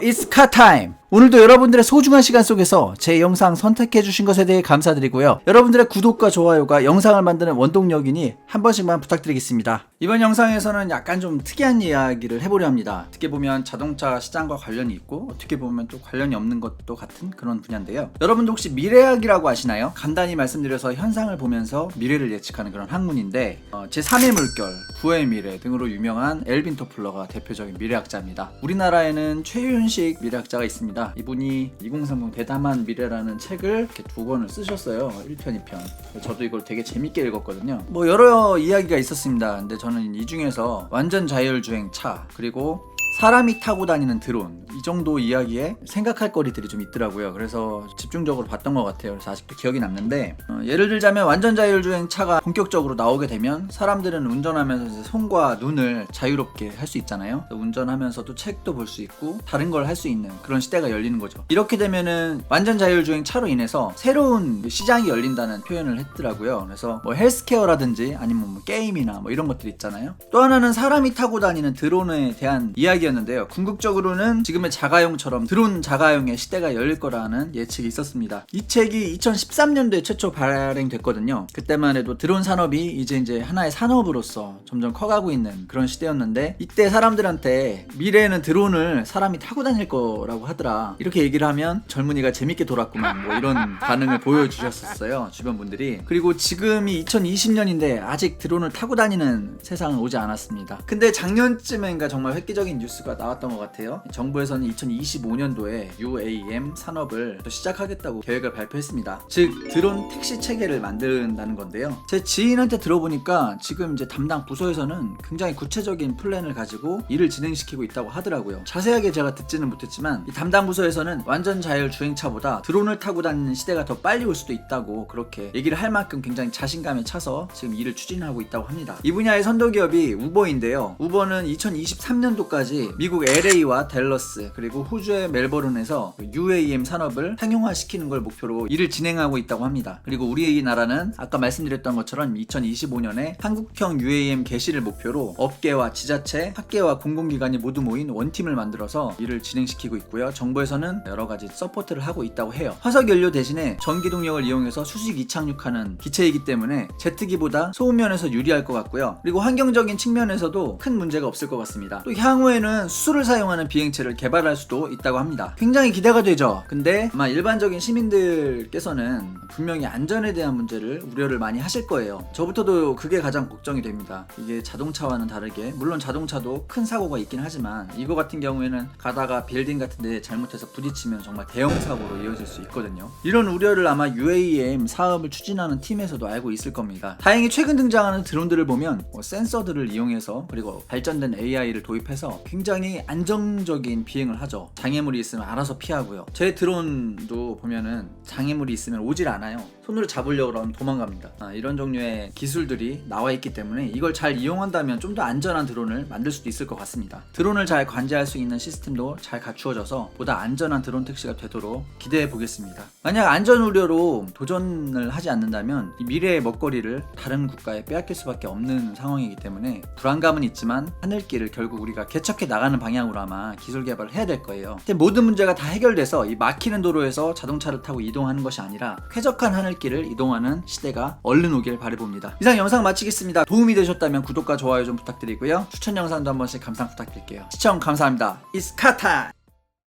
It's car time! 오늘도 여러분들의 소중한 시간 속에서 제 영상 선택해주신 것에 대해 감사드리고요. 여러분들의 구독과 좋아요가 영상을 만드는 원동력이니 한 번씩만 부탁드리겠습니다. 이번 영상에서는 약간 좀 특이한 이야기를 해보려 합니다. 어떻게 보면 자동차 시장과 관련이 있고 어떻게 보면 또 관련이 없는 것도 같은 그런 분야인데요. 여러분도 혹시 미래학이라고 아시나요? 간단히 말씀드려서 현상을 보면서 미래를 예측하는 그런 학문인데 제3의 물결, 9의 미래 등으로 유명한 엘빈 토플러가 대표적인 미래학자입니다. 우리나라에는 최윤식 미래학자가 있습니다. 이분이 2030 대담한 미래라는 책을 이렇게 2권을 쓰셨어요. 1편, 2편. 저도 이걸 되게 재밌게 읽었거든요. 뭐 여러 이야기가 있었습니다. 근데 저는 이 중에서 완전 자율주행 차, 그리고 사람이 타고 다니는 드론, 이 정도 이야기에 생각할 거리들이 좀 있더라고요. 그래서 집중적으로 봤던 것 같아요. 그래서 아직도 기억이 남는데 예를 들자면 완전 자율주행 차가 본격적으로 나오게 되면 사람들은 운전하면서 손과 눈을 자유롭게 할 수 있잖아요. 운전하면서도 책도 볼 수 있고 다른 걸 할 수 있는 그런 시대가 열리는 거죠. 이렇게 되면은 완전 자율주행 차로 인해서 새로운 시장이 열린다는 표현을 했더라고요. 그래서 뭐 헬스케어라든지 아니면 뭐 게임이나 뭐 이런 것들 있잖아요. 또 하나는 사람이 타고 다니는 드론에 대한 이야기였는데요. 궁극적으로는 지금의 자가용처럼 드론 자가용의 시대가 열릴 거라는 예측이 있었습니다. 이 책이 2013년도에 최초 발행됐거든요. 그때만 해도 드론 산업이 이제 하나의 산업으로서 점점 커가고 있는 그런 시대였는데, 이때 사람들한테 미래에는 드론을 사람이 타고 다닐 거라고 하더라, 이렇게 얘기를 하면 젊은이가 재밌게 돌았구만, 뭐 이런 반응을 보여주셨었어요, 주변 분들이. 그리고 지금이 2020년인데 아직 드론을 타고 다니는 세상은 오지 않았습니다. 근데 작년쯤인가 정말 획기적인 뉴스가 나왔던 것 같아요. 정부에서는 2025년도에 UAM 산업을 또 시작하겠다고 계획을 발표했습니다. 즉 드론 택시 체계를 만든다는 건데요. 제 지인한테 들어보니까 지금 이제 담당 부서에서는 굉장히 구체적인 플랜을 가지고 일을 진행시키고 있다고 하더라고요. 자세하게 제가 듣지는 못했지만 이 담당 부서에서는 완전 자율 주행차보다 드론을 타고 다니는 시대가 더 빨리 올 수도 있다고 그렇게 얘기를 할 만큼 굉장히 자신감에 차서 지금 일을 추진하고 있다고 합니다. 이 분야의 선도기업이 우버인데요. 우버는 2023년도까지 미국 LA와 댈러스 그리고 호주의 멜버른에서 UAM 산업을 상용화시키는 걸 목표로 일을 진행하고 있다고 합니다. 그리고 우리나라는 아까 말씀드렸던 것처럼 2025년에 한국형 UAM 개시를 목표로 업계와 지자체, 학계와 공공기관이 모두 모인 원팀을 만들어서 일을 진행시키고 있고요. 정부에서는 여러 가지 서포트를 하고 있다고 해요. 화석 연료 대신에 전기동력을 이용해서 수직 이착륙하는 기체이기 때문에 제트기보다 소음 면에서 유리할 것 같고요. 그리고 환경적인 측면에서도 큰 문제가 없을 것 같습니다. 또 향후에는 수소를 사용하는 비행체를 개발할 수도 있다고 합니다. 굉장히 기대가 되죠. 근데 아마 일반적인 시민들께서는 분명히 안전에 대한 문제를 우려를 많이 하실 거예요. 저부터도 그게 가장 걱정이 됩니다. 이게 자동차와는 다르게, 물론 자동차도 큰 사고가 있긴 하지만 이거 같은 경우에는 가다가 빌딩 같은 데 잘못해서 부딪히면 정말 대형 사고로 이어질 수 있거든요. 이런 우려를 아마 UAM 사업을 추진하는 팀에서도 알고 있을 겁니다. 다행히 최근 등장하는 드론들을 보면 센서들을 이용해서 그리고 발전된 AI를 도입해서 굉장히 안정적인 비행을 하죠. 장애물이 있으면 알아서 피하고요. 제 드론도 보면은 장애물이 있으면 오질 않아요. 손으로 잡으려고 하면 도망갑니다. 이런 종류의 기술들이 나와 있기 때문에 이걸 잘 이용한다면 좀 더 안전한 드론을 만들 수도 있을 것 같습니다. 드론을 잘 관제할 수 있는 시스템도 잘 갖추어져서 보다 안전한 드론 택시가 되도록 기대해 보겠습니다. 만약 안전 우려로 도전을 하지 않는다면 이 미래의 먹거리를 다른 국가에 빼앗길 수밖에 없는 상황이기 때문에 불안감은 있지만 하늘길을 결국 우리가 개척해 나가는 방향으로 아마 기술 개발을 해야 될 거예요. 근데 모든 문제가 다 해결돼서 이 막히는 도로에서 자동차를 타고 이동하는 것이 아니라 쾌적한 하늘길을 이동하는 시대가 얼른 오길 바라봅니다. 이상 영상 마치겠습니다. 도움이 되셨다면 구독과 좋아요 좀 부탁드리고요. 추천 영상도 한 번씩 감상 부탁드릴게요. 시청 감사합니다. It's car time!